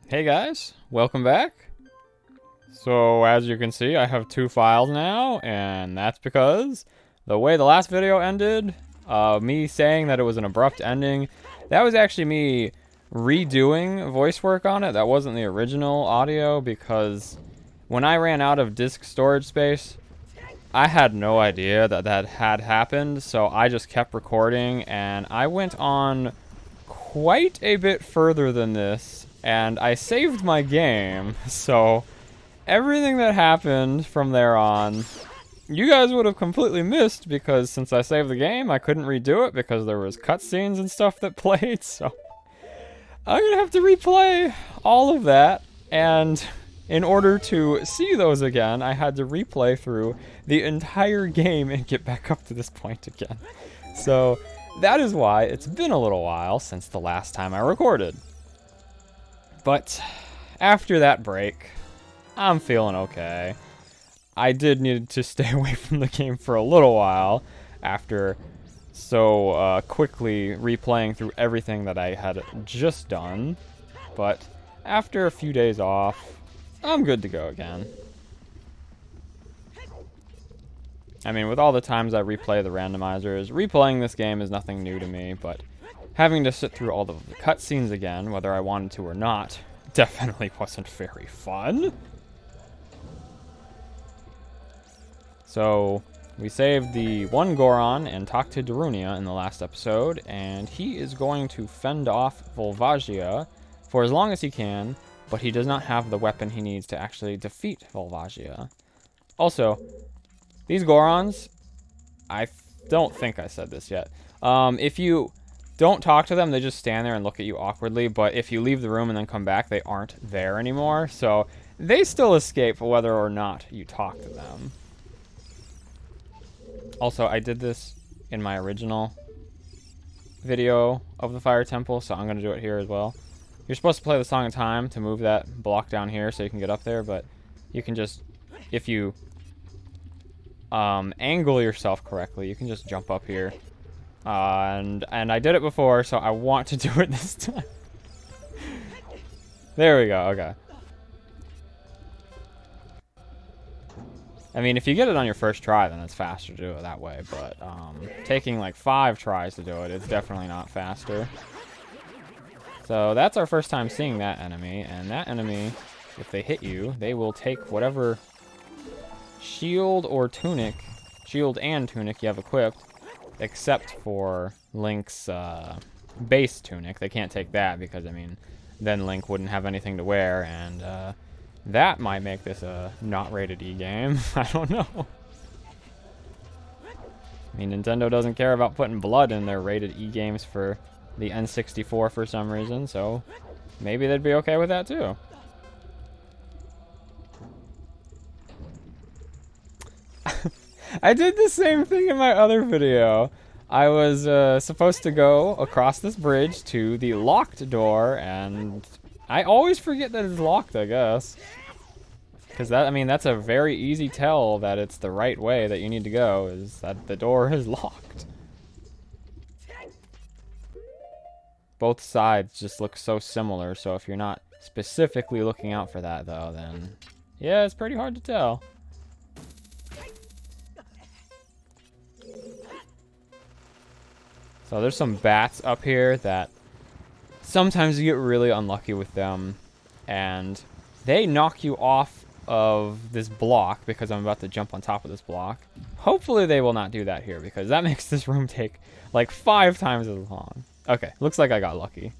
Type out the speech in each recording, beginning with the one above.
Hey guys, welcome back. So as you can see, I have two files now, and that's because the way the last video ended, me saying that it was an abrupt ending, that was actually me redoing voice work on it. That wasn't the original audio because when I ran out of disk storage space, I had no idea that that had happened, so I just kept recording, and I went on quite a bit further than this, and I saved my game, so everything that happened from there on, you guys would have completely missed, because since I saved the game, I couldn't redo it because there was cutscenes and stuff that played, so I'm gonna have to replay all of that, and in order to see those again, I had to replay through the entire game and get back up to this point again. So that is why it's been a little while since the last time I recorded. But after that break, I'm feeling okay. I did need to stay away from the game for a little while after so quickly replaying through everything that I had just done. But after a few days off, I'm good to go again. I mean, with all the times I replay the randomizers, replaying this game is nothing new to me, but having to sit through all the cutscenes again, whether I wanted to or not, definitely wasn't very fun. So, we saved the one Goron and talked to Darunia in the last episode, and he is going to fend off Volvagia for as long as he can, but he does not have the weapon he needs to actually defeat Volvagia. Also, these Gorons, I don't think I said this yet. If you don't talk to them, they just stand there and look at you awkwardly, but if you leave the room and then come back, they aren't there anymore, so they still escape whether or not you talk to them. Also, I did this in my original video of the Fire Temple, so I'm going to do it here as well. You're supposed to play the Song of Time to move that block down here so you can get up there, but you can just, if you angle yourself correctly, you can just jump up here. And I did it before, so I want to do it this time. There we go, okay. I mean, if you get it on your first try, then it's faster to do it that way, but taking like 5 tries to do it, it's definitely not faster. So that's our first time seeing that enemy, and that enemy, if they hit you, they will take whatever shield or tunic, shield and tunic you have equipped, except for Link's base tunic. They can't take that because, I mean, then Link wouldn't have anything to wear, and that might make this a not rated E game. I don't know. I mean, Nintendo doesn't care about putting blood in their rated E games for the N64 for some reason, so maybe they'd be okay with that too. I did the same thing in my other video. I was supposed to go across this bridge to the locked door, and I always forget that it's locked, I guess. Because that, I mean, that's a very easy tell that it's the right way that you need to go, is that the door is locked. Both sides just look so similar, so if you're not specifically looking out for that, though, then yeah, it's pretty hard to tell. So there's some bats up here that sometimes you get really unlucky with them, and they knock you off of this block because I'm about to jump on top of this block. Hopefully they will not do that here because that makes this room take like 5 times as long. Okay, looks like I got lucky.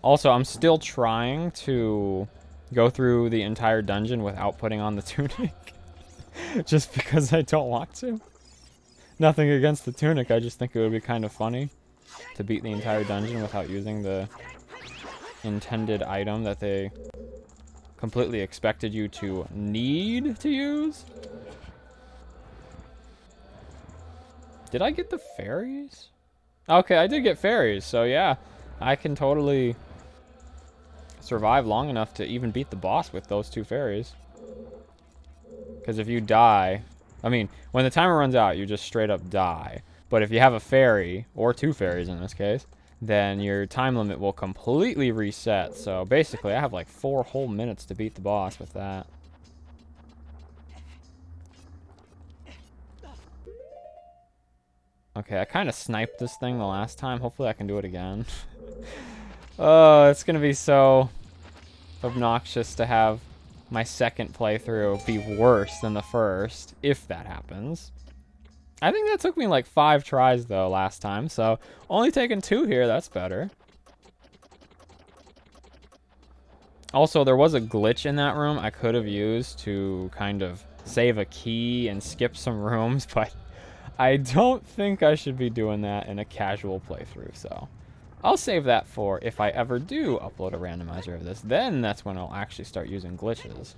Also, I'm still trying to go through the entire dungeon without putting on the tunic. Just because I don't want to. Nothing against the tunic, I just think it would be kind of funny to beat the entire dungeon without using the intended item that they completely expected you to need to use. Did I get the fairies? Okay, I did get fairies, so yeah, I can totally survive long enough to even beat the boss with those 2 fairies. Because if you die, I mean, when the timer runs out, you just straight up die. But if you have a fairy, or 2 fairies in this case, then your time limit will completely reset. So basically, I have like 4 whole minutes to beat the boss with that. Okay, I kind of sniped this thing the last time. Hopefully I can do it again. Oh, it's going to be so obnoxious to have my second playthrough be worse than the first, if that happens. I think that took me like 5 tries, though, last time, so only taking 2 here, that's better. Also, there was a glitch in that room I could have used to kind of save a key and skip some rooms, but I don't think I should be doing that in a casual playthrough, so I'll save that for if I ever do upload a randomizer of this. Then that's when I'll actually start using glitches.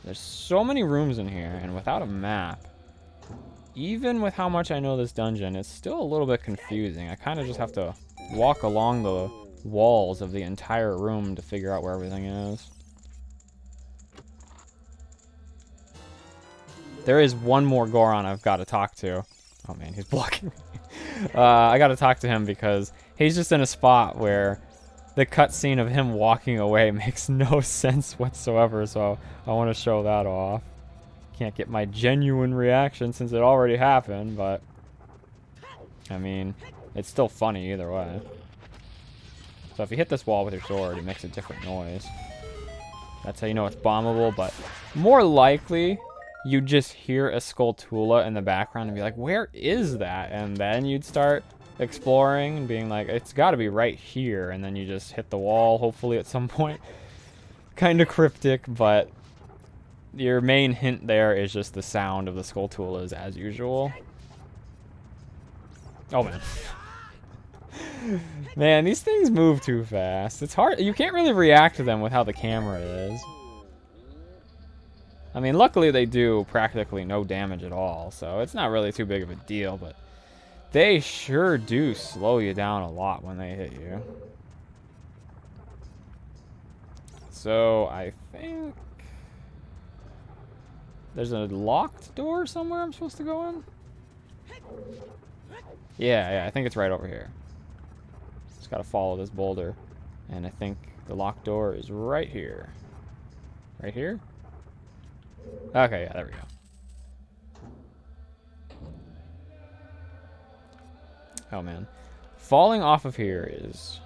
There's so many rooms in here, and without a map, even with how much I know this dungeon, it's still a little bit confusing. I kind of just have to walk along the walls of the entire room to figure out where everything is. There is one more Goron I've got to talk to. Oh man, he's blocking me. I got to talk to him because he's just in a spot where the cutscene of him walking away makes no sense whatsoever, so I want to show that off. Can't get my genuine reaction since it already happened, but I mean, it's still funny either way. So if you hit this wall with your sword, it makes a different noise. That's how you know it's bombable, but more likely you just hear a Skulltula in the background and be like, where is that? And then you'd start exploring and being like, it's got to be right here. And then you just hit the wall, hopefully at some point. Kind of cryptic, but your main hint there is just the sound of the Skulltulas as usual. Oh, man. Man, these things move too fast. It's hard. You can't really react to them with how the camera is. I mean, luckily they do practically no damage at all, so it's not really too big of a deal, but they sure do slow you down a lot when they hit you. So I think there's a locked door somewhere I'm supposed to go in? Yeah, I think it's right over here. Just gotta follow this boulder, and I think the locked door is right here. Right here? Okay, yeah, there we go. Oh, man. Falling off of here is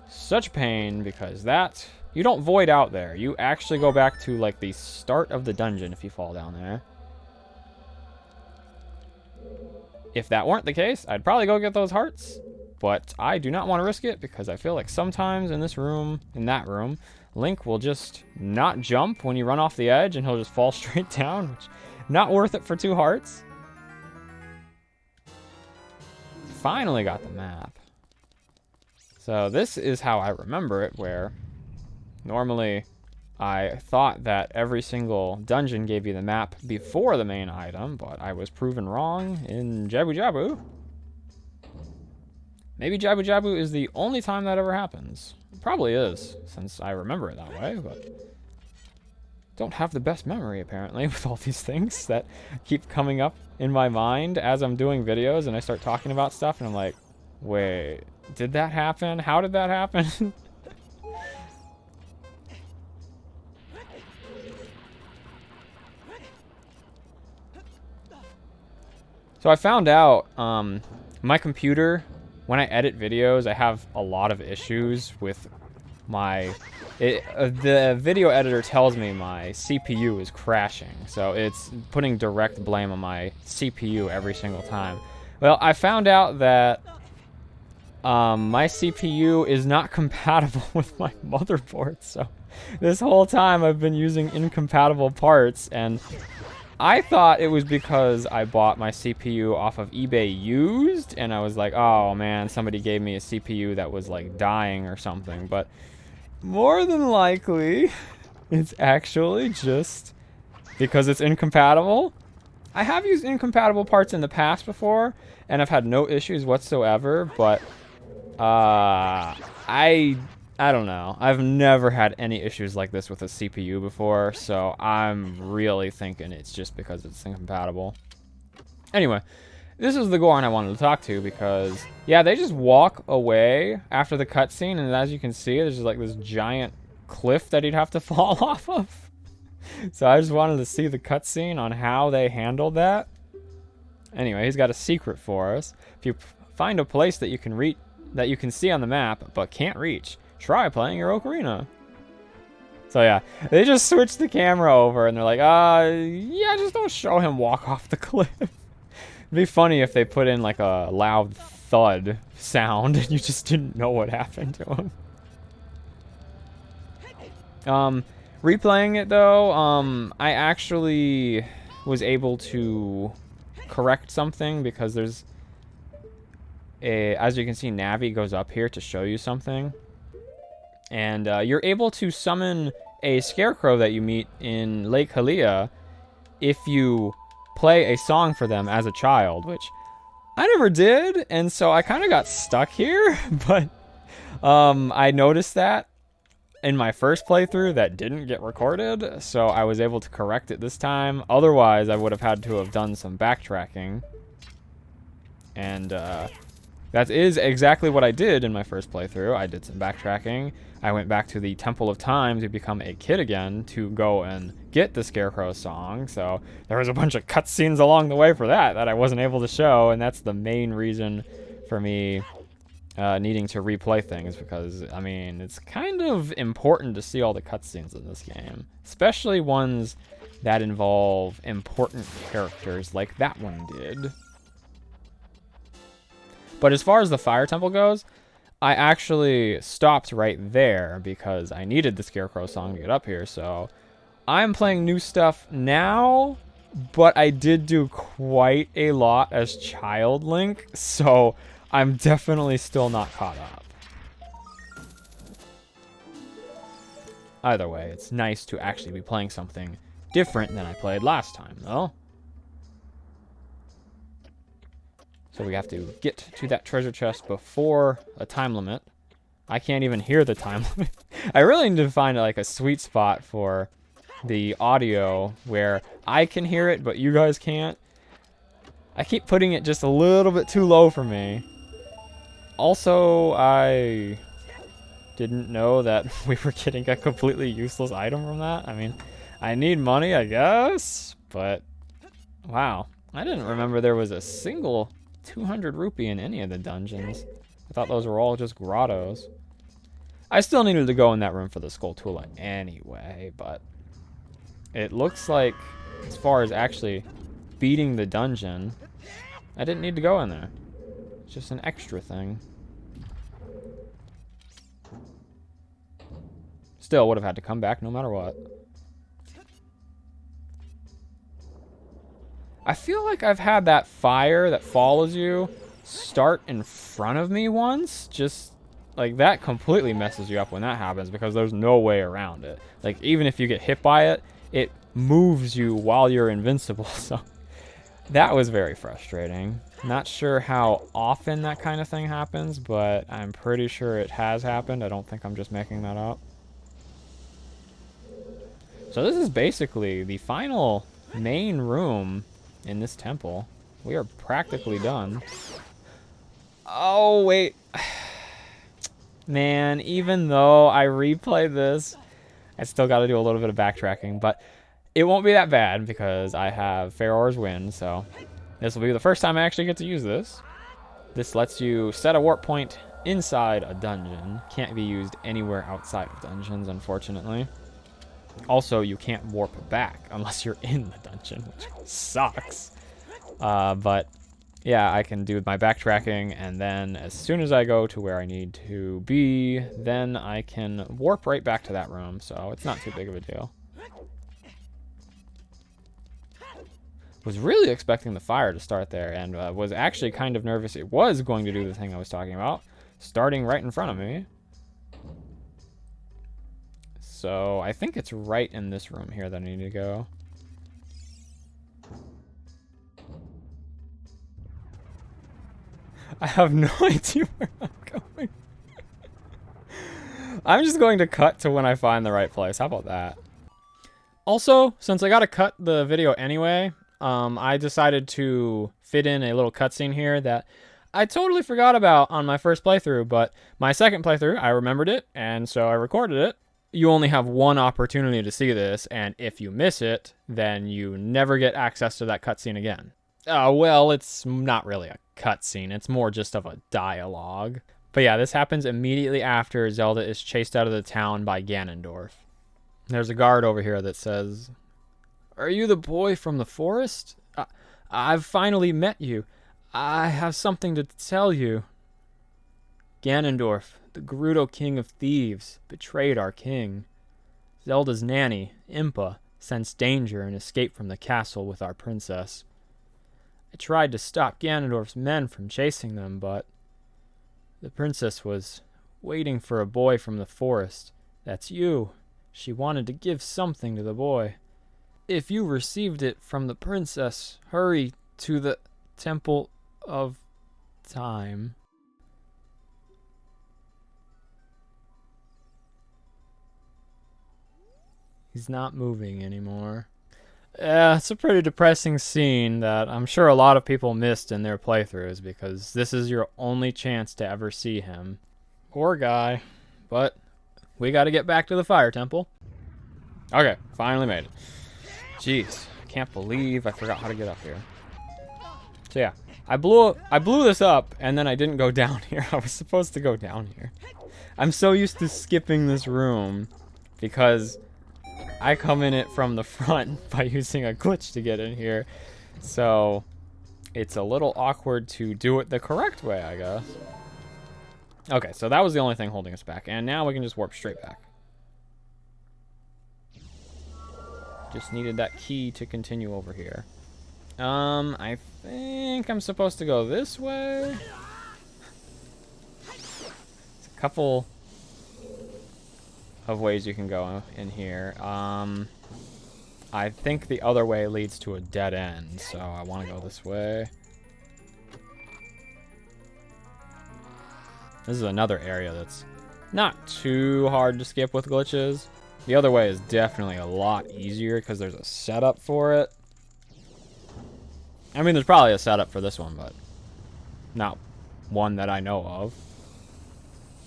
such pain because that... You don't void out there. You actually go back to, like, the start of the dungeon if you fall down there. If that weren't the case, I'd probably go get those hearts. But I do not want to risk it because I feel like sometimes in this room, in that room, Link will just not jump when you run off the edge and he'll just fall straight down, which not worth it for 2 hearts. Finally got the map. So this is how I remember it, where normally I thought that every single dungeon gave you the map before the main item, but I was proven wrong in Jabu Jabu. Maybe Jabu Jabu is the only time that ever happens. It probably is, since I remember it that way, but don't have the best memory, apparently, with all these things that keep coming up in my mind as I'm doing videos and I start talking about stuff, and I'm like, wait, did that happen? How did that happen? So I found out my computer, when I edit videos, I have a lot of issues with my... the video editor tells me my CPU is crashing, so it's putting direct blame on my CPU every single time. Well, I found out that my CPU is not compatible with my motherboard, so this whole time I've been using incompatible parts, and I thought it was because I bought my CPU off of eBay used, and I was like, oh man, somebody gave me a CPU that was like dying or something, but more than likely, it's actually just because it's incompatible. I have used incompatible parts in the past before, and I've had no issues whatsoever, but I don't know. I've never had any issues like this with a CPU before, so I'm really thinking it's just because it's incompatible. Anyway, this is the Goron I wanted to talk to because, yeah, they just walk away after the cutscene, and as you can see, there's just like this giant cliff that he'd have to fall off of. So I just wanted to see the cutscene on how they handled that. Anyway, he's got a secret for us. If you find a place that you can see on the map but can't reach, try playing your Ocarina. So yeah, they just switched the camera over and they're like, yeah, just don't show him walk off the cliff. It'd be funny if they put in like a loud thud sound and you just didn't know what happened to him. Replaying it though, I actually was able to correct something because there's as you can see, Navi goes up here to show you something. And you're able to summon a scarecrow that you meet in Lake Hylia if you play a song for them as a child, which I never did, and so I kind of got stuck here, but I noticed that in my first playthrough that didn't get recorded, so I was able to correct it this time. Otherwise, I would have had to have done some backtracking. And that is exactly what I did in my first playthrough. I did some backtracking. I went back to the Temple of Time to become a kid again to go and get the Scarecrow song. So there was a bunch of cutscenes along the way for that I wasn't able to show, and that's the main reason for me needing to replay things, because, I mean, it's kind of important to see all the cutscenes in this game, especially ones that involve important characters like that one did. But as far as the Fire Temple goes, I actually stopped right there because I needed the Scarecrow song to get up here. So I'm playing new stuff now, but I did do quite a lot as Child Link, so I'm definitely still not caught up. Either way, it's nice to actually be playing something different than I played last time, though. So we have to get to that treasure chest before a time limit. I can't even hear the time limit. I really need to find like a sweet spot for the audio where I can hear it, but you guys can't. I keep putting it just a little bit too low for me. Also, I didn't know that we were getting a completely useless item from that. I mean, I need money, I guess, but wow. I didn't remember there was a single 200 rupee in any of the dungeons. I thought those were all just grottos. I still needed to go in that room for the Skulltula anyway, but it looks like, as far as actually beating the dungeon, I didn't need to go in there. It's just an extra thing. Still would have had to come back no matter what. I feel like I've had that fire that follows you start in front of me once. Just like that completely messes you up when that happens because there's no way around it. Like even if you get hit by it, it moves you while you're invincible. So that was very frustrating. Not sure how often that kind of thing happens, but I'm pretty sure it has happened. I don't think I'm just making that up. So this is basically the final main room in this temple. We are practically done. Oh, wait. Man, even though I replay this, I still got to do a little bit of backtracking, but it won't be that bad because I have Pharaoh's Wind, so this will be the first time I actually get to use this. This lets you set a warp point inside a dungeon. Can't be used anywhere outside of dungeons, unfortunately. Also, you can't warp back unless you're in the dungeon, which sucks. But yeah, I can do my backtracking, and then as soon as I go to where I need to be, then I can warp right back to that room, so it's not too big of a deal. Was really expecting the fire to start there, and was actually kind of nervous it was going to do the thing I was talking about, starting right in front of me. So I think it's right in this room here that I need to go. I have no idea where I'm going. I'm just going to cut to when I find the right place. How about that? Also, since I gotta cut the video anyway, I decided to fit in a little cutscene here that I totally forgot about on my first playthrough, but my second playthrough, I remembered it, and so I recorded it. You only have one opportunity to see this, and if you miss it, then you never get access to that cutscene again. Well, it's not really a cutscene. It's more just of a dialogue. But yeah, this happens immediately after Zelda is chased out of the town by Ganondorf. There's a guard over here that says, "Are you the boy from the forest? I've finally met you. I have something to tell you. Ganondorf, the Gerudo King of Thieves, betrayed our king. Zelda's nanny, Impa, sensed danger and escaped from the castle with our princess. I tried to stop Ganondorf's men from chasing them, but the princess was waiting for a boy from the forest. That's you. She wanted to give something to the boy. If you received it from the princess, hurry to the Temple of Time." He's not moving anymore. It's a pretty depressing scene that I'm sure a lot of people missed in their playthroughs because this is your only chance to ever see him. Poor guy. But we got to get back to the fire temple. Okay, finally made it. Jeez, I can't believe I forgot how to get up here. So yeah, I blew this up and then I didn't go down here. I was supposed to go down here. I'm so used to skipping this room because I come in it from the front by using a glitch to get in here. So it's a little awkward to do it the correct way, I guess. Okay, so that was the only thing holding us back. And now we can just warp straight back. Just needed that key to continue over here. I think I'm supposed to go this way. There's a couple of ways you can go in here. I think the other way leads to a dead end, so I want to go this way. This is another area that's not too hard to skip with glitches. The other way is definitely a lot easier because there's a setup for it. I mean, there's probably a setup for this one, but not one that I know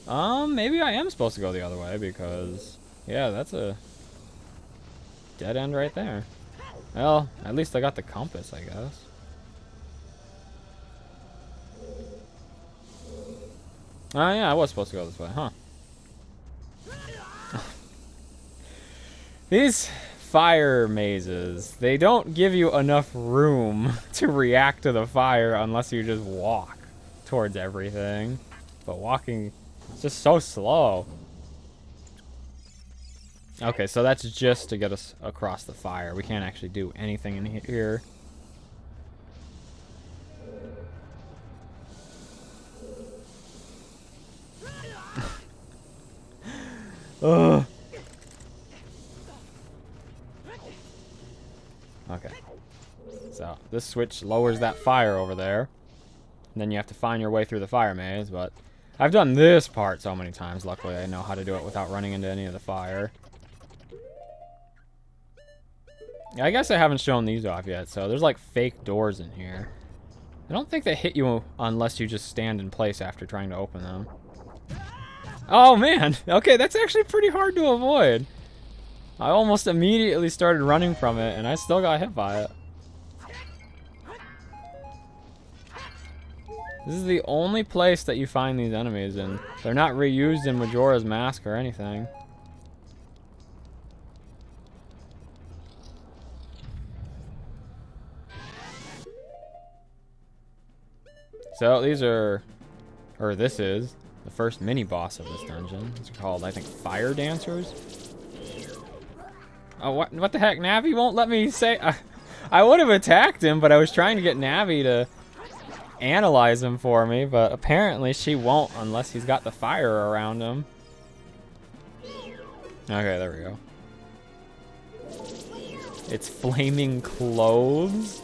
of. Maybe I am supposed to go the other way because, yeah, that's a dead end right there. Well, at least I got the compass, I guess. Oh, yeah, I was supposed to go this way, huh? These fire mazes, they don't give you enough room to react to the fire unless you just walk towards everything. But walking is just so slow. Okay, so that's just to get us across the fire. We can't actually do anything in here. Ugh. Okay. So, this switch lowers that fire over there. And then you have to find your way through the fire maze, but I've done this part so many times. Luckily, I know how to do it without running into any of the fire. I guess I haven't shown these off yet, so there's like fake doors in here. I don't think they hit you unless you just stand in place after trying to open them. Oh man, okay, that's actually pretty hard to avoid. I almost immediately started running from it, and I still got hit by it. This is the only place that you find these enemies, and they're not reused in Majora's Mask or anything. So these are, or this is, the first mini-boss of this dungeon. It's called, I think, Fire Dancers. Oh, what the heck? Navi won't let me say... I would have attacked him, but I was trying to get Navi to analyze him for me, but apparently she won't unless he's got the fire around him. Okay, there we go. It's flaming clothes.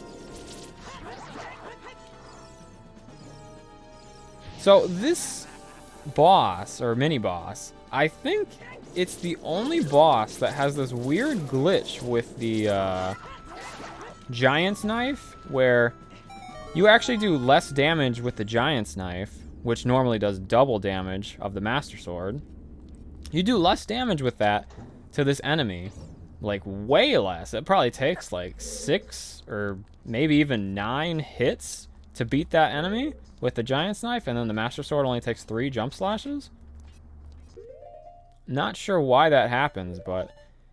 So this boss, or mini-boss, I think it's the only boss that has this weird glitch with the Giant's Knife, where you actually do less damage with the Giant's Knife, which normally does double damage of the Master Sword. You do less damage with that to this enemy. Like, way less. It probably takes, like, 6 or maybe even 9 hits to beat that enemy with the Giant's Knife, and then the Master Sword only takes 3 jump slashes. Not sure why that happens, but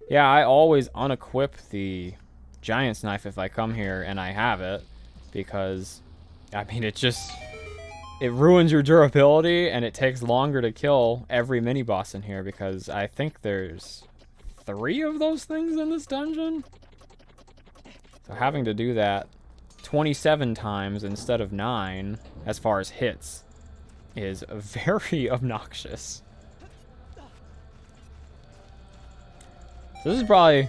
yeah, I always unequip the Giant's Knife if I come here and I have it, because, I mean, it ruins your durability, and it takes longer to kill every mini-boss in here, because I think there's 3 of those things in this dungeon. So having to do that 27 times instead of 9, as far as hits, is very obnoxious. So this is probably...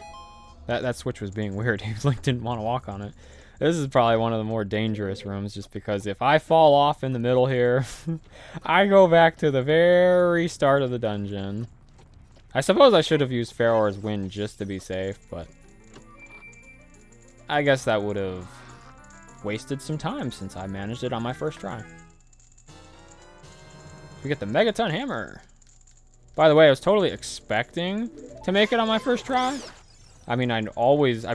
That switch was being weird. He like didn't want to walk on it. This is probably one of the more dangerous rooms, just because if I fall off in the middle here, I go back to the very start of the dungeon. I suppose I should have used Pharaoh's Wind just to be safe, but I guess that would have wasted some time since I managed it on my first try. We get the Megaton Hammer. By the way, I was totally expecting to make it on my first try. I mean, I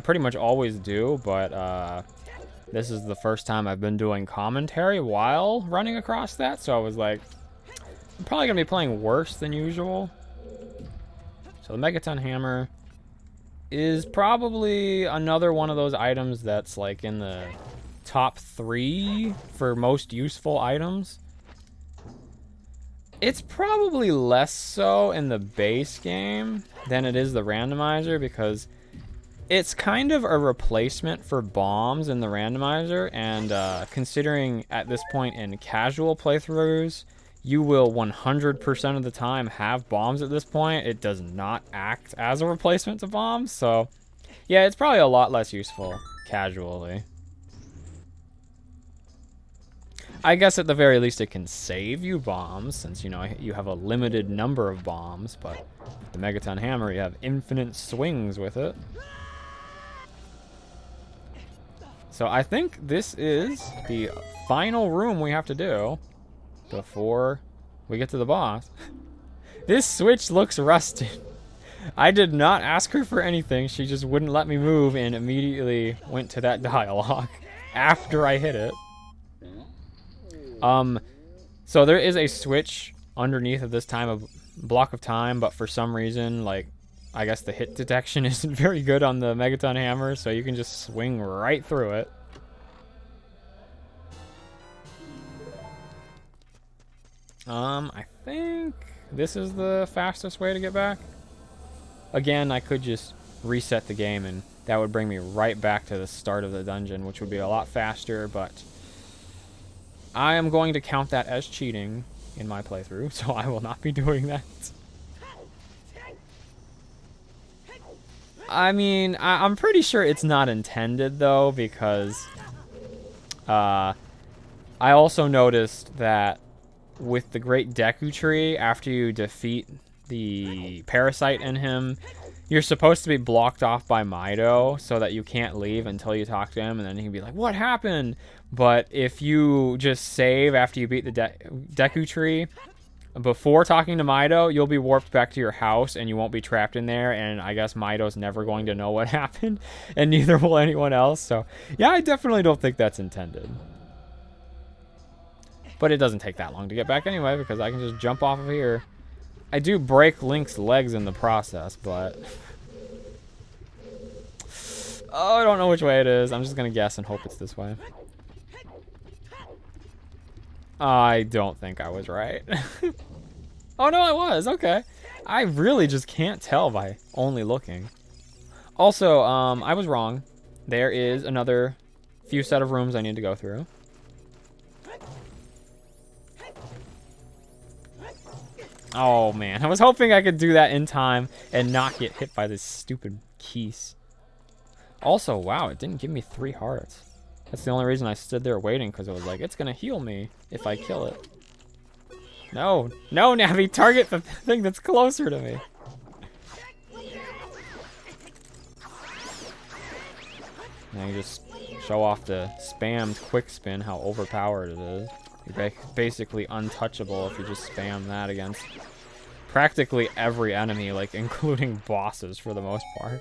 pretty much always do, but this is the first time I've been doing commentary while running across that, so I was like, I'm probably going to be playing worse than usual. So the Megaton Hammer is probably another one of those items that's like in the top 3 for most useful items. It's probably less so in the base game than it is the randomizer, because it's kind of a replacement for bombs in the randomizer, and considering at this point in casual playthroughs, you will 100% of the time have bombs at this point. It does not act as a replacement to bombs, so yeah, it's probably a lot less useful casually. I guess at the very least it can save you bombs, since, you know, you have a limited number of bombs, but with the Megaton Hammer, you have infinite swings with it. So I think this is the final room we have to do before we get to the boss. This switch looks rusted. I did not ask her for anything. She just wouldn't let me move and immediately went to that dialogue after I hit it. So there is a switch underneath of this block of time, but for some reason, like, I guess the hit detection isn't very good on the Megaton Hammer, so you can just swing right through it. I think this is the fastest way to get back. Again, I could just reset the game, and that would bring me right back to the start of the dungeon, which would be a lot faster, but I am going to count that as cheating in my playthrough, so I will not be doing that. I mean, I'm pretty sure it's not intended, though, because I also noticed that with the Great Deku Tree, after you defeat the parasite in him, you're supposed to be blocked off by Mido so that you can't leave until you talk to him, and then he can be like, what happened? But if you just save after you beat the Deku Tree, before talking to Mido, you'll be warped back to your house and you won't be trapped in there, and I guess Mido's never going to know what happened, and neither will anyone else. So yeah, I definitely don't think that's intended. But it doesn't take that long to get back anyway, because I can just jump off of here. I do break Link's legs in the process, but oh, I don't know which way it is. I'm just gonna guess and hope it's this way. I don't think I was right. Oh no, I was. Okay. I really just can't tell by only looking. Also, I was wrong. There is another few set of rooms I need to go through. Oh man, I was hoping I could do that in time and not get hit by this stupid keys. Also, wow, it didn't give me 3 hearts. That's the only reason I stood there waiting, because it was like, it's gonna heal me if I kill it. No, no, Navi, target the thing that's closer to me. Now you just show off the spammed quick spin, how overpowered it is. You're basically untouchable if you just spam that against practically every enemy, like including bosses for the most part.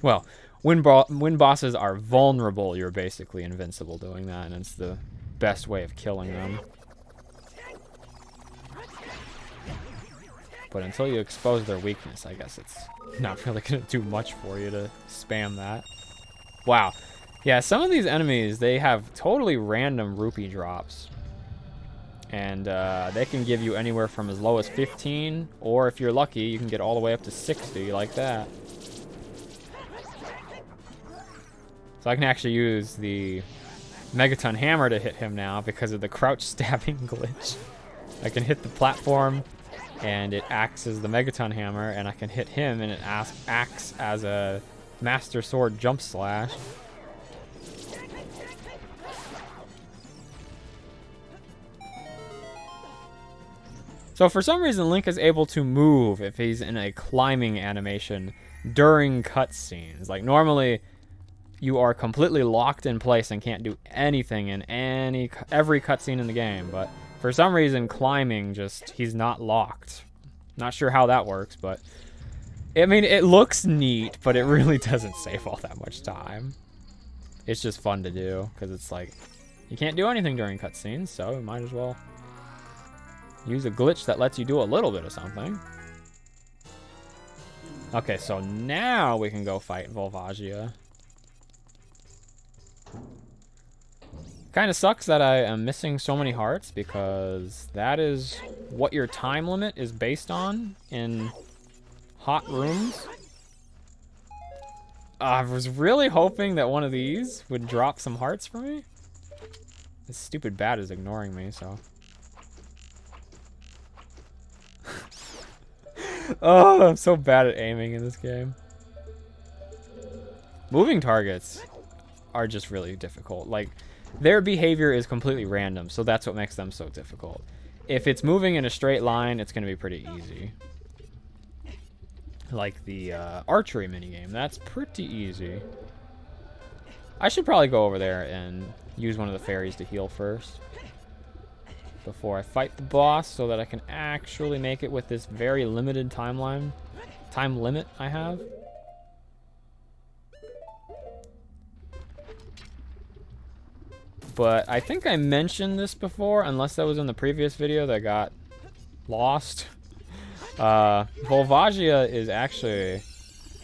Well, when bosses are vulnerable, you're basically invincible doing that, and it's the best way of killing them. But until you expose their weakness, I guess it's not really going to do much for you to spam that. Wow. Yeah, some of these enemies, they have totally random rupee drops. And they can give you anywhere from as low as 15, or if you're lucky, you can get all the way up to 60, like that. So I can actually use the Megaton Hammer to hit him now because of the crouch stabbing glitch. I can hit the platform, and it acts as the Megaton Hammer, and I can hit him, and it acts as a Master Sword Jump Slash. So for some reason, Link is able to move if he's in a climbing animation during cutscenes. Like normally, you are completely locked in place and can't do anything in every cutscene in the game. But for some reason, climbing he's not locked. Not sure how that works, but I mean, it looks neat, but it really doesn't save all that much time. It's just fun to do because it's like you can't do anything during cutscenes, so you might as well use a glitch that lets you do a little bit of something. Okay, so now we can go fight Volvagia. Kind of sucks that I am missing so many hearts because that is what your time limit is based on in hot rooms. I was really hoping that one of these would drop some hearts for me. This stupid bat is ignoring me, so. Oh, I'm so bad at aiming in this game. Moving targets are just really difficult. Like, their behavior is completely random, so that's what makes them so difficult. If it's moving in a straight line, it's going to be pretty easy. Like the archery minigame, that's pretty easy. I should probably go over there and use one of the fairies to heal first before I fight the boss, so that I can actually make it with this very limited time limit I have. But I think I mentioned this before, unless that was in the previous video that got lost. Volvagia is actually,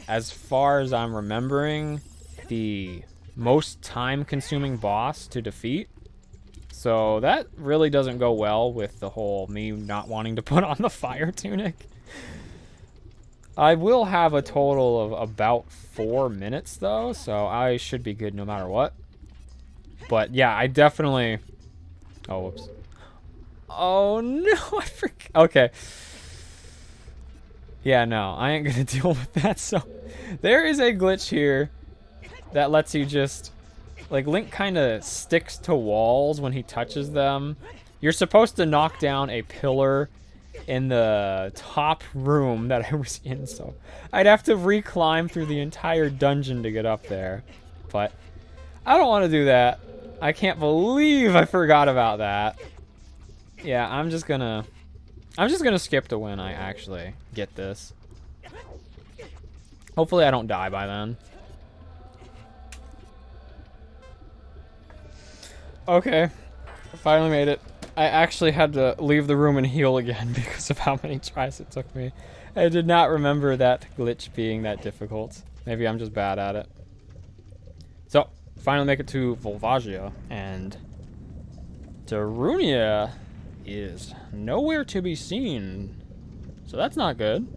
as far as I'm remembering, the most time-consuming boss to defeat. So that really doesn't go well with the whole me not wanting to put on the fire tunic. I will have a total of about 4 minutes, though, so I should be good no matter what. But yeah, I definitely... Oh, whoops. Oh, no, I forgot. Okay. Yeah, no, I ain't gonna deal with that. So there is a glitch here that lets you just... Like, Link kind of sticks to walls when he touches them. You're supposed to knock down a pillar in the top room that I was in, so I'd have to re-climb through the entire dungeon to get up there. But I don't want to do that. I can't believe I forgot about that. Yeah, I'm just gonna skip to when I actually get this. Hopefully I don't die by then. Okay, I finally made it. I actually had to leave the room and heal again because of how many tries it took me. I did not remember that glitch being that difficult. Maybe I'm just bad at it. So, finally make it to Volvagia, and Darunia is nowhere to be seen. So that's not good.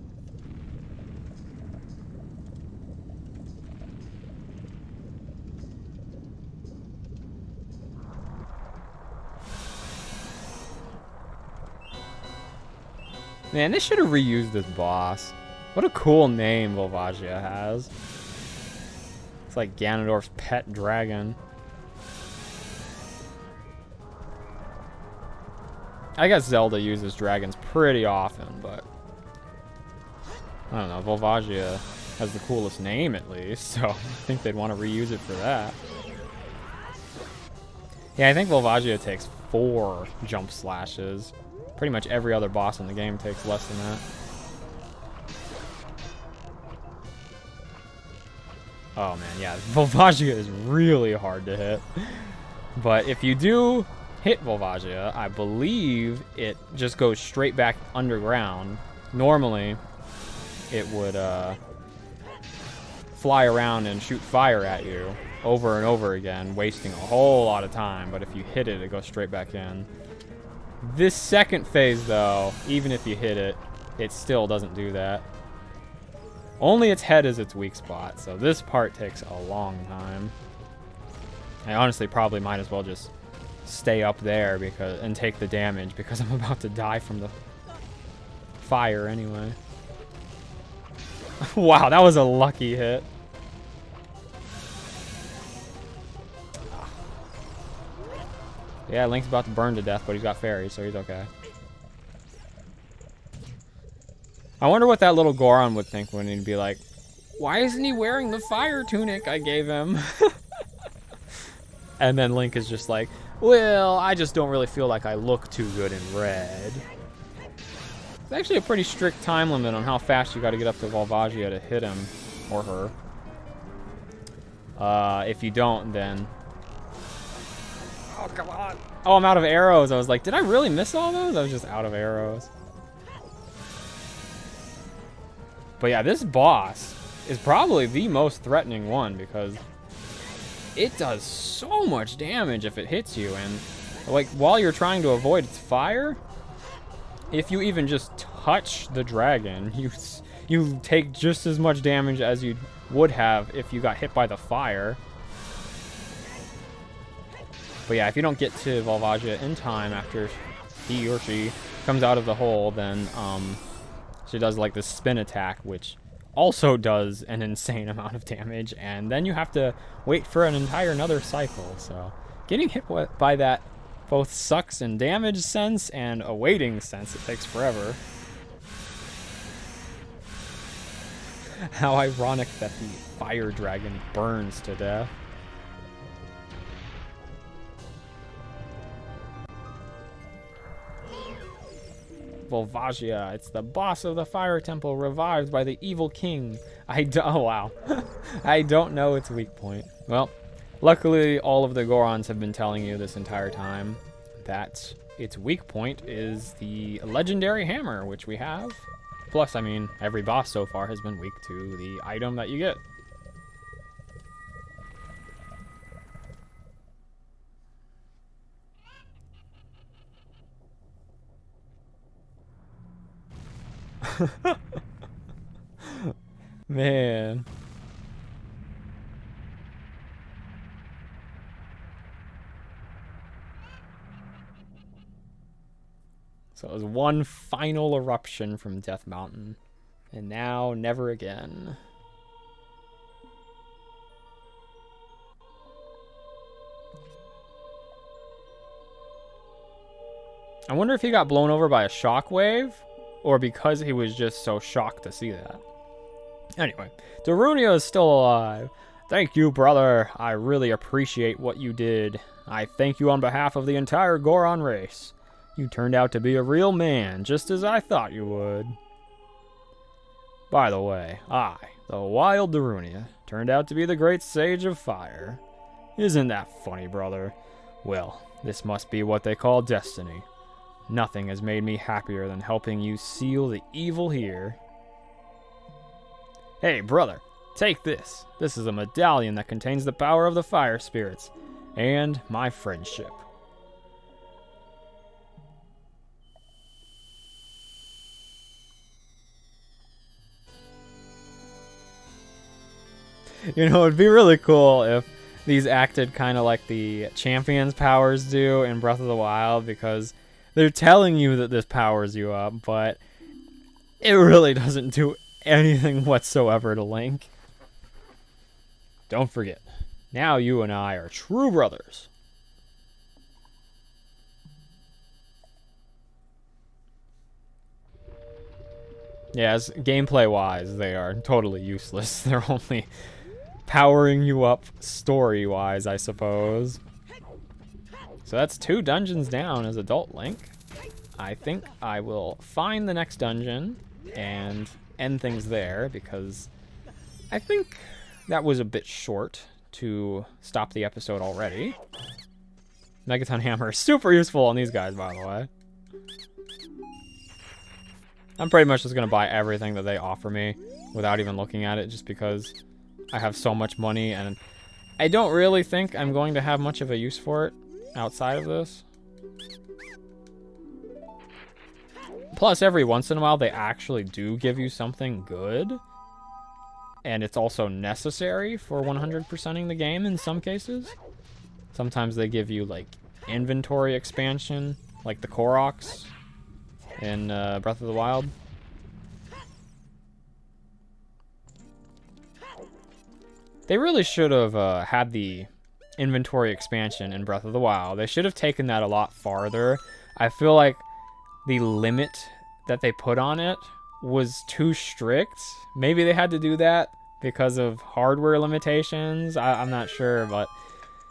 Man, they should have reused this boss. What a cool name Volvagia has. It's like Ganondorf's pet dragon. I guess Zelda uses dragons pretty often, but I don't know, Volvagia has the coolest name, at least, so I think they'd want to reuse it for that. Yeah, I think Volvagia takes 4 jump slashes. Pretty much every other boss in the game takes less than that. Oh man, yeah, Volvagia is really hard to hit. But if you do hit Volvagia, I believe it just goes straight back underground. Normally, it would fly around and shoot fire at you over and over again, wasting a whole lot of time. But if you hit it, it goes straight back in. This second phase, though, even if you hit it, it still doesn't do that. Only its head is its weak spot, so this part takes a long time. I honestly probably might as well just stay up there and take the damage, because I'm about to die from the fire anyway. Wow, that was a lucky hit. Yeah, Link's about to burn to death, but he's got fairies, so he's okay. I wonder what that little Goron would think when he'd be like, why isn't he wearing the fire tunic I gave him? And then Link is just like, well, I just don't really feel like I look too good in red. It's actually a pretty strict time limit on how fast you got to get up to Volvagia to hit him or her. If you don't, then... Oh, come on. Oh, I'm out of arrows. I was like, did I really miss all those? I was just out of arrows. But yeah, this boss is probably the most threatening one because it does so much damage if it hits you. And like while you're trying to avoid its fire, if you even just touch the dragon, you take just as much damage as you would have if you got hit by the fire. But yeah, if you don't get to Volvagia in time after he or she comes out of the hole, then she does like this spin attack, which also does an insane amount of damage, and then you have to wait for an entire another cycle. So getting hit by that both sucks in damage sense and a waiting sense. It takes forever. How ironic that the fire dragon burns to death. Volvagia, it's the boss of the fire temple, revived by the evil king. Oh wow. I don't know its weak point. Well, luckily all of the Gorons have been telling you this entire time that its weak point is the legendary hammer, which we have. Plus, I mean, every boss so far has been weak to the item that you get. Man. So it was one final eruption from Death Mountain. And now, never again. I wonder if he got blown over by a shockwave, or because he was just so shocked to see that. Anyway, Darunia is still alive. Thank you, brother. I really appreciate what you did. I thank you on behalf of the entire Goron race. You turned out to be a real man, just as I thought you would. By the way, I, the wild Darunia, turned out to be the great sage of fire. Isn't that funny, brother? Well, this must be what they call destiny. Nothing has made me happier than helping you seal the evil here. Hey, brother, take this. This is a medallion that contains the power of the fire spirits and my friendship. You know, it'd be really cool if these acted kind of like the Champion's powers do in Breath of the Wild, because they're telling you that this powers you up, but it really doesn't do anything whatsoever to Link. Don't forget, now you and I are true brothers. Yes, gameplay-wise, they are totally useless. They're only powering you up story-wise, I suppose. So that's 2 dungeons down as Adult Link. I think I will find the next dungeon and end things there, because I think that was a bit short to stop the episode already. Megaton Hammer is super useful on these guys, by the way. I'm pretty much just going to buy everything that they offer me without even looking at it, just because I have so much money, and I don't really think I'm going to have much of a use for it outside of this. Plus, every once in a while, they actually do give you something good. And it's also necessary for 100%ing the game in some cases. Sometimes they give you, like, inventory expansion, like the Koroks in Breath of the Wild. They really should have had the inventory expansion in Breath of the Wild. They should have taken that a lot farther. I feel like the limit that they put on it was too strict. Maybe they had to do that because of hardware limitations. I'm not sure, but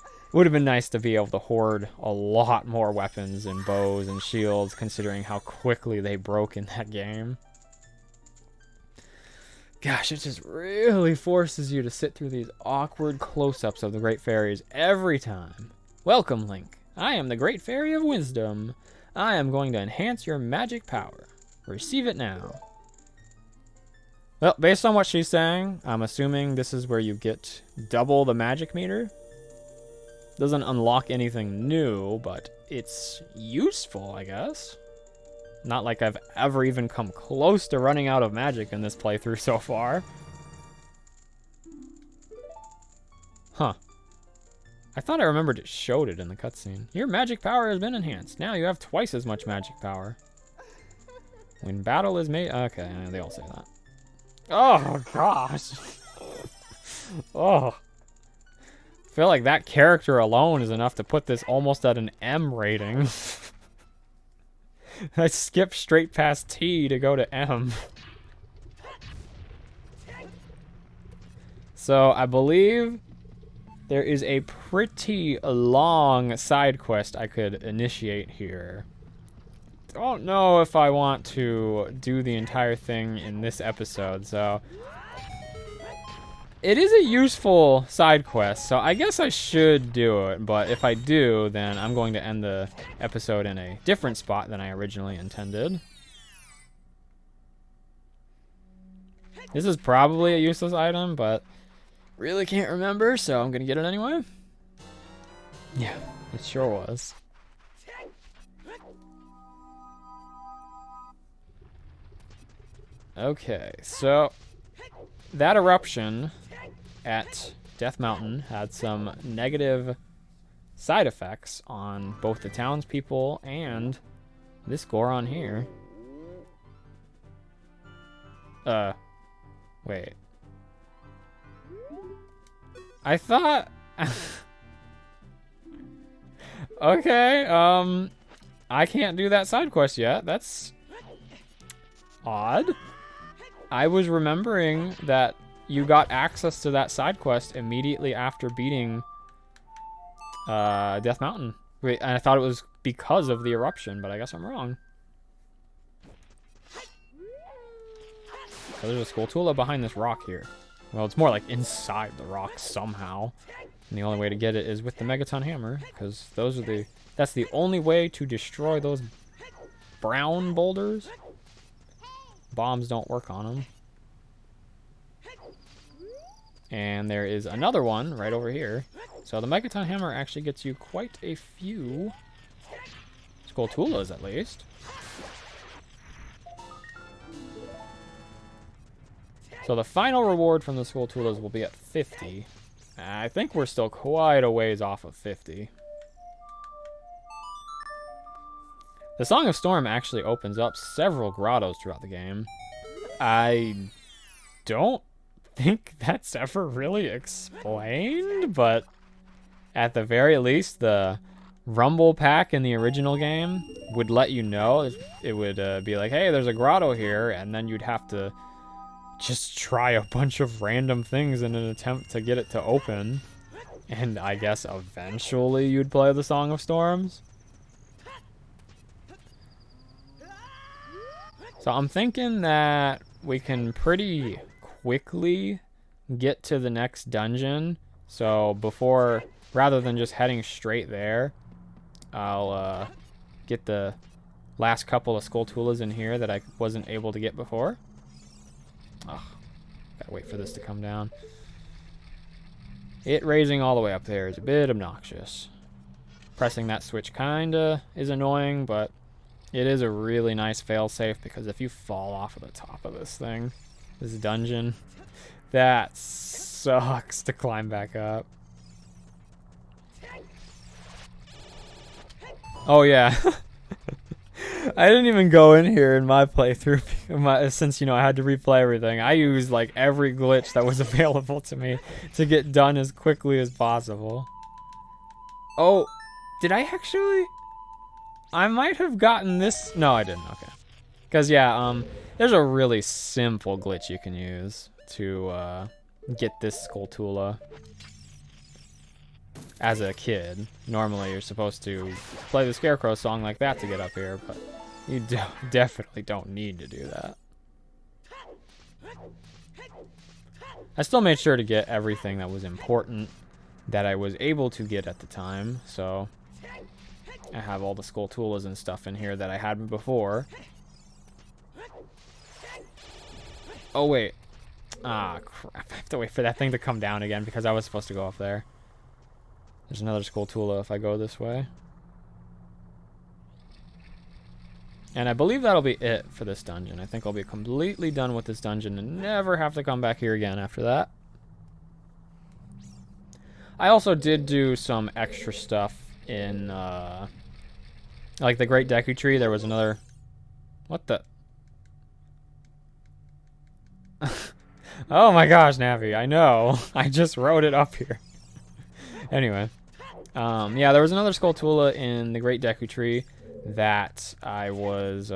it would have been nice to be able to hoard a lot more weapons and bows and shields, considering how quickly they broke in that game. Gosh, it just really forces you to sit through these awkward close-ups of the Great Fairies every time. Welcome, Link. I am the Great Fairy of Wisdom. I am going to enhance your magic power. Receive it now. Well, based on what she's saying, I'm assuming this is where you get double the magic meter. Doesn't unlock anything new, but it's useful, I guess. Not like I've ever even come close to running out of magic in this playthrough so far. Huh. I thought I remembered it showed it in the cutscene. Your magic power has been enhanced. Now you have twice as much magic power. When battle is made... Okay, they all say that. Oh, gosh. Oh. I feel like that character alone is enough to put this almost at an M rating. I skipped straight past T to go to M. So, I believe there is a pretty long side quest I could initiate here. Don't know if I want to do the entire thing in this episode, so... It is a useful side quest, so I guess I should do it, but if I do, then I'm going to end the episode in a different spot than I originally intended. This is probably a useless item, but really can't remember, so I'm going to get it anyway. Yeah, it sure was. Okay, so that eruption at Death Mountain had some negative side effects on both the townspeople and this Goron here. Wait. I thought... Okay, I can't do that side quest yet. That's odd. I was remembering that you got access to that side quest immediately after beating Death Mountain. Wait, and I thought it was because of the eruption, but I guess I'm wrong. So there's a Skulltula behind this rock here. Well, it's more like inside the rock somehow. And the only way to get it is with the Megaton Hammer, because that's the only way to destroy those brown boulders. Bombs don't work on them. And there is another one right over here. So the Megaton Hammer actually gets you quite a few Skulltulas, at least. So the final reward from the Skulltulas will be at 50. I think we're still quite a ways off of 50. The Song of Storm actually opens up several grottos throughout the game. I don't think that's ever really explained, but at the very least, the rumble pack in the original game would let you know. It would be like, hey, there's a grotto here, and then you'd have to just try a bunch of random things in an attempt to get it to open. And I guess eventually you'd play the Song of Storms. So I'm thinking that we can pretty quickly get to the next dungeon. So before, rather than just heading straight there, I'll get the last couple of Skulltulas in here that I wasn't able to get before. Oh, gotta wait for this to come down. It raising all the way up there is a bit obnoxious. Pressing that switch kinda is annoying, but it is a really nice failsafe, because if you fall off of the top of this thing, this dungeon, that sucks to climb back up. Oh yeah. I didn't even go in here in my playthrough since, you know, I had to replay everything. I used like every glitch that was available to me to get done as quickly as possible. Oh, did I actually? I might have gotten this. No, I didn't. Okay. Because, yeah, there's a really simple glitch you can use to get this Skulltula as a kid. Normally, you're supposed to play the Scarecrow song like that to get up here, but you definitely don't need to do that. I still made sure to get everything that was important that I was able to get at the time, so I have all the Skulltulas and stuff in here that I had before. Oh, wait. Ah, crap. I have to wait for that thing to come down again because I was supposed to go up there. There's another Skulltula if I go this way. And I believe that'll be it for this dungeon. I think I'll be completely done with this dungeon and never have to come back here again after that. I also did do some extra stuff in, like the Great Deku Tree. There was another... What the... Oh my gosh, Navi, I know. I just wrote it up here. Anyway. Yeah, there was another Skulltula in the Great Deku Tree that I was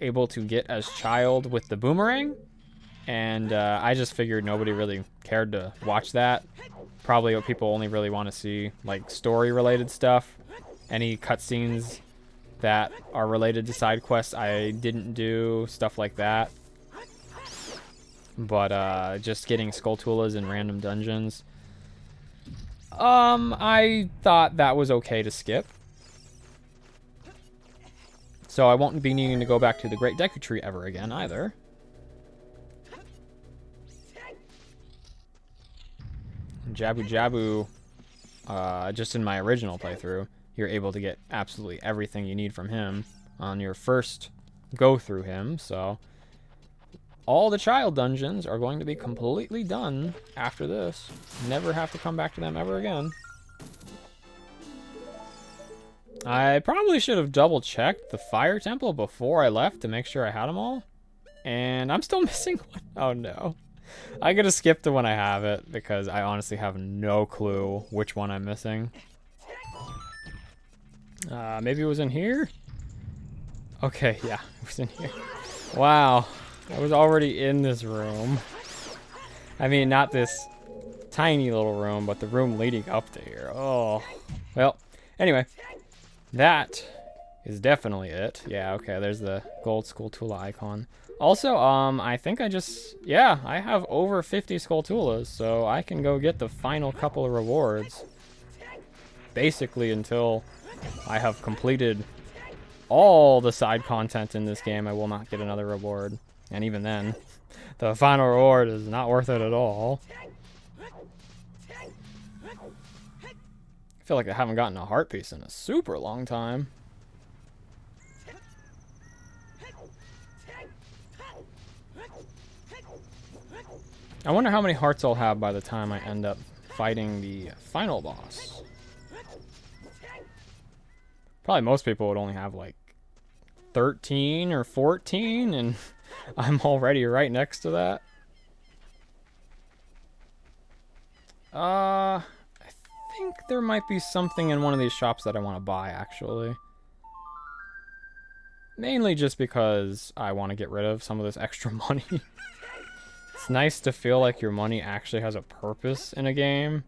able to get as child with the boomerang. And I just figured nobody really cared to watch that. Probably what people only really want to see, like story-related stuff. Any cutscenes that are related to side quests I didn't do, stuff like that. But just getting Skulltulas in random dungeons, I thought that was okay to skip. So I won't be needing to go back to the Great Deku Tree ever again either. Jabu Jabu, just in my original playthrough, you're able to get absolutely everything you need from him on your first go through him, so all the child dungeons are going to be completely done after this. Never have to come back to them ever again. I probably should have double-checked the fire temple before I left to make sure I had them all. And I'm still missing one. Oh no. I gotta skip the one I have it because I honestly have no clue which one I'm missing. Maybe it was in here? Okay, yeah, it was in here. Wow. I was already in this room. I mean, not this tiny little room, but the room leading up to here. Oh. Well, anyway. That is definitely it. Yeah, okay, there's the gold Skulltula icon. Also, I think I have over 50 Skulltulas, so I can go get the final couple of rewards. Basically until I have completed all the side content in this game, I will not get another reward. And even then, the final reward is not worth it at all. I feel like I haven't gotten a heart piece in a super long time. I wonder how many hearts I'll have by the time I end up fighting the final boss. Probably most people would only have like 13 or 14, and I'm already right next to that. I think there might be something in one of these shops that I want to buy, actually. Mainly just because I want to get rid of some of this extra money. It's nice to feel like your money actually has a purpose in a game.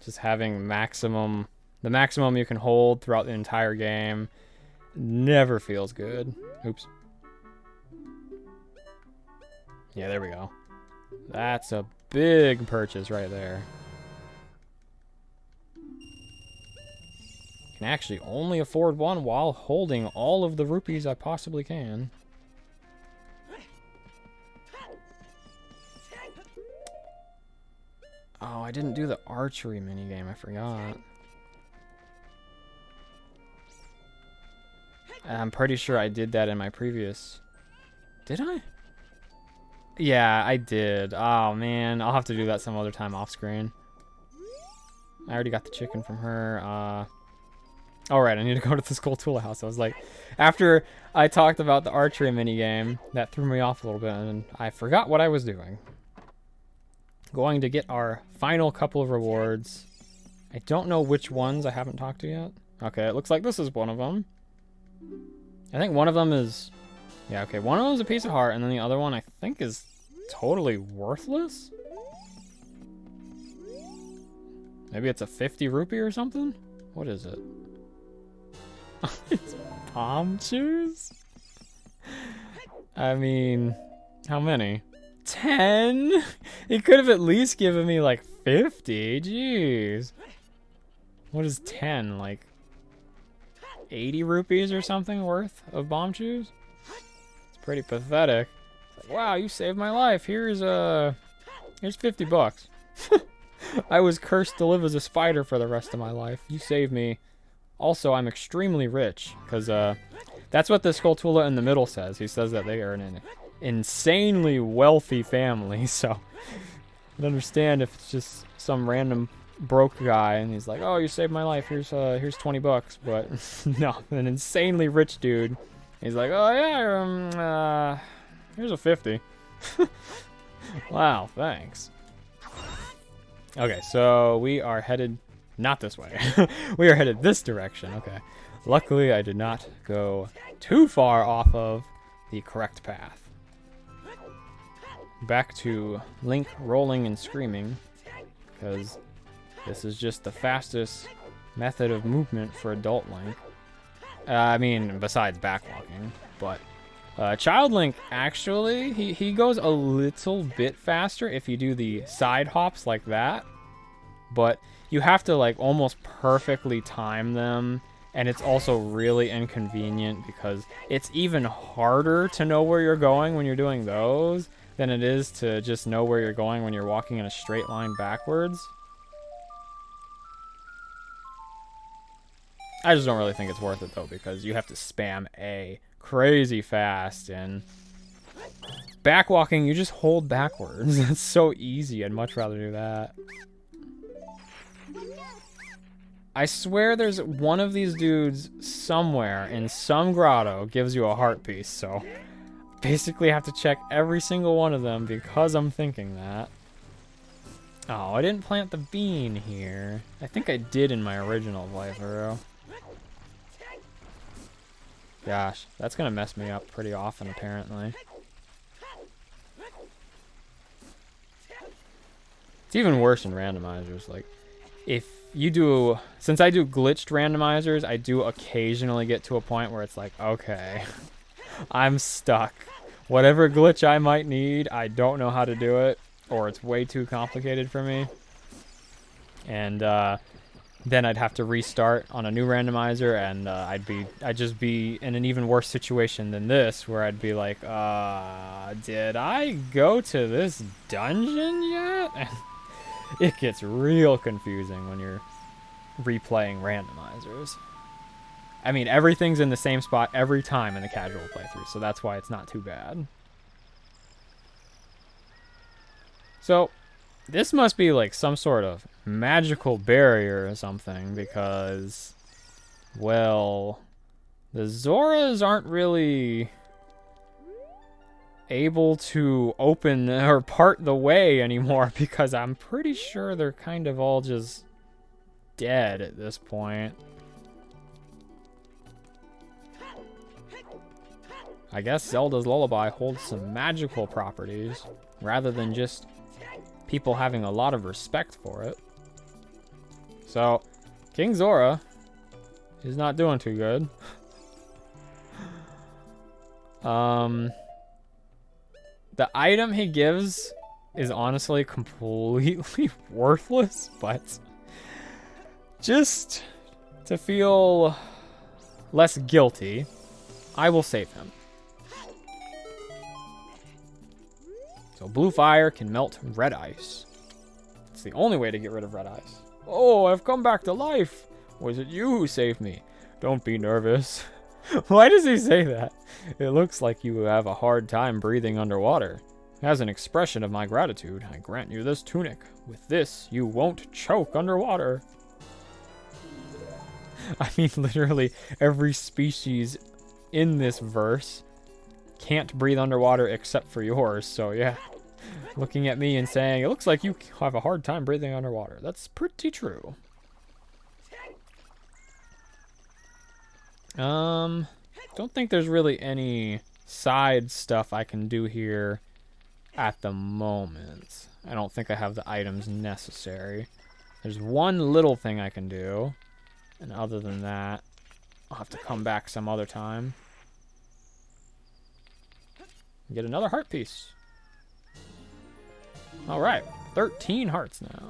Just having the maximum you can hold throughout the entire game never feels good. Oops. Yeah, there we go. That's a big purchase right there. Can actually only afford one while holding all of the rupees I possibly can. Oh, I didn't do the archery minigame, I forgot. I'm pretty sure I did that in my previous... Did I? Yeah, I did. Oh, man. I'll have to do that some other time off screen. I already got the chicken from her. Alright, I need to go to the Skulltula house. I was like... After I talked about the archery minigame, that threw me off a little bit, and I forgot what I was doing. Going to get our final couple of rewards. I don't know which ones I haven't talked to yet. Okay, it looks like this is one of them. I think one of them is... Yeah, okay, one of them is a piece of heart, and then the other one I think is totally worthless? Maybe it's a 50 rupee or something? What is it? It's palm shoes? I mean, how many? 10? He could have at least given me like 50. Jeez. What is 10? Like 80 rupees or something worth of bomb shoes? It's pretty pathetic. It's like, wow, you saved my life. Here's 50 bucks. I was cursed to live as a spider for the rest of my life. You saved me. Also, I'm extremely rich because that's what the Skulltula in the middle says. He says that they are an insanely wealthy family, so I don't understand if it's just some random broke guy and he's like, oh, you saved my life, here's 20 bucks, but no, an insanely rich dude, he's like, oh yeah, here's a 50. Wow, thanks. Okay, so we are headed not this way. We are headed this direction. Okay, luckily I did not go too far off of the correct path. Back to Link rolling and screaming, because this is just the fastest method of movement for adult Link. I mean, besides backwalking, but Child Link, actually, he goes a little bit faster if you do the side hops like that, but you have to like almost perfectly time them, and it's also really inconvenient because it's even harder to know where you're going when you're doing those than it is to just know where you're going when you're walking in a straight line backwards. I just don't really think it's worth it though, because you have to spam A crazy fast, and backwalking, you just hold backwards. It's so easy. I'd much rather do that. I swear there's one of these dudes somewhere in some grotto gives you a heart piece, so basically have to check every single one of them because I'm thinking that. Oh, I didn't plant the bean here. I think I did in my original playthrough. Gosh, that's gonna mess me up pretty often, apparently. It's even worse in randomizers. Like, if you do... Since I do glitched randomizers, I do occasionally get to a point where it's like, okay, I'm stuck. Whatever glitch I might need, I don't know how to do it, or it's way too complicated for me. And, then I'd have to restart on a new randomizer, and I'd just be in an even worse situation than this, where I'd be like, did I go to this dungeon yet? And it gets real confusing when you're replaying randomizers. I mean, everything's in the same spot every time in the casual playthrough, so that's why it's not too bad. So, this must be like some sort of magical barrier or something, because, well, the Zoras aren't really able to open or part the way anymore, because I'm pretty sure they're kind of all just dead at this point. I guess Zelda's Lullaby holds some magical properties rather than just people having a lot of respect for it. So, King Zora is not doing too good. The item he gives is honestly completely worthless, but just to feel less guilty, I will save him. So blue fire can melt red ice. It's the only way to get rid of red ice. Oh, I've come back to life. Was it you who saved me? Don't be nervous. Why does he say that? It looks like you have a hard time breathing underwater. As an expression of my gratitude, I grant you this tunic. With this, you won't choke underwater. I mean, literally every species in this verse can't breathe underwater except for yours, so yeah. Looking at me and saying, it looks like you have a hard time breathing underwater. That's pretty true. Don't think there's really any side stuff I can do here at the moment. I don't think I have the items necessary. There's one little thing I can do, and other than that, I'll have to come back some other time. Get another heart piece. Alright, 13 hearts now.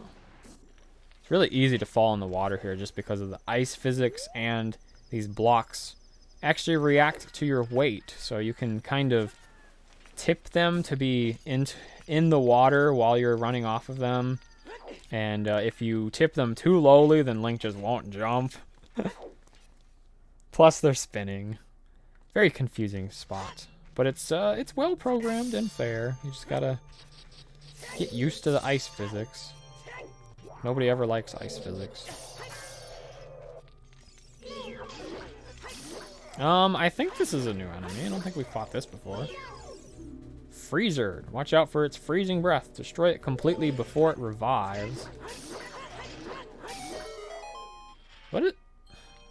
It's really easy to fall in the water here just because of the ice physics, and these blocks actually react to your weight. So you can kind of tip them to be in the water while you're running off of them. And if you tip them too lowly, then Link just won't jump. Plus they're spinning. Very confusing spot. But it's well programmed and fair. You just gotta get used to the ice physics. Nobody ever likes ice physics. I think this is a new enemy. I don't think we fought this before. Freezer. Watch out for its freezing breath. Destroy it completely before it revives. What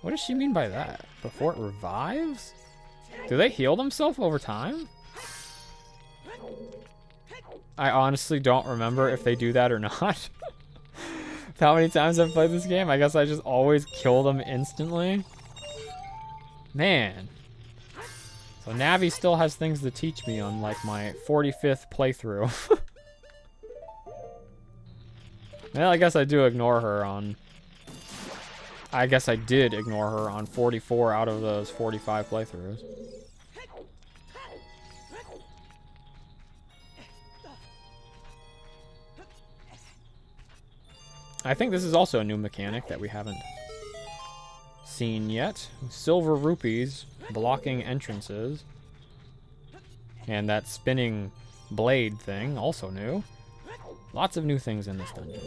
does she mean by that? Before it revives? Do they heal themselves over time? I honestly don't remember if they do that or not. How many times I've played this game? I guess I just always kill them instantly. Man. So Navi still has things to teach me on like my 45th playthrough. Well, I guess I do ignore her on... I guess I did ignore her on 44 out of those 45 playthroughs. I think this is also a new mechanic that we haven't seen yet. Silver rupees blocking entrances. And that spinning blade thing, also new. Lots of new things in this dungeon.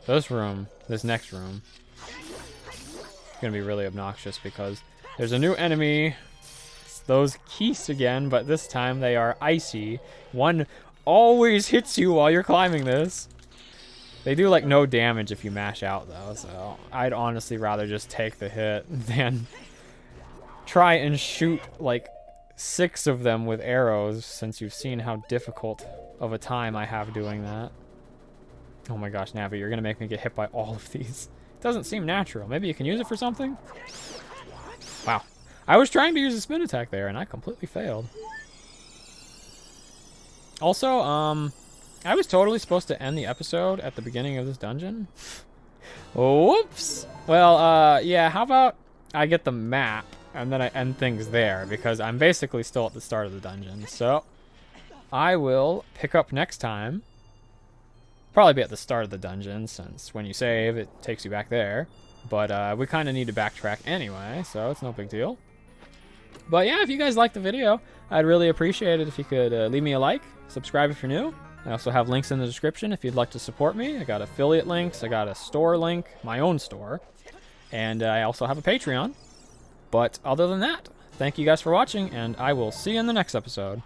This room, this next room, is going to be really obnoxious because there's a new enemy. It's those Keese again, but this time they are icy. One always hits you while you're climbing this. They do like no damage if you mash out though, so I'd honestly rather just take the hit than try and shoot like 6 of them with arrows, since you've seen how difficult of a time I have doing that. Oh my gosh, Navi, you're gonna make me get hit by all of these. It doesn't seem natural. Maybe you can use it for something? Wow. I was trying to use a spin attack there and I completely failed. Also, I was totally supposed to end the episode at the beginning of this dungeon. Whoops. Well, yeah, how about I get the map and then I end things there, because I'm basically still at the start of the dungeon. So I will pick up next time. Probably be at the start of the dungeon, since when you save, it takes you back there. But we kind of need to backtrack anyway, so it's no big deal. But yeah, if you guys liked the video, I'd really appreciate it if you could leave me a like, subscribe if you're new. I also have links in the description if you'd like to support me. I got affiliate links, I got a store link, my own store, and I also have a Patreon. But other than that, thank you guys for watching, and I will see you in the next episode.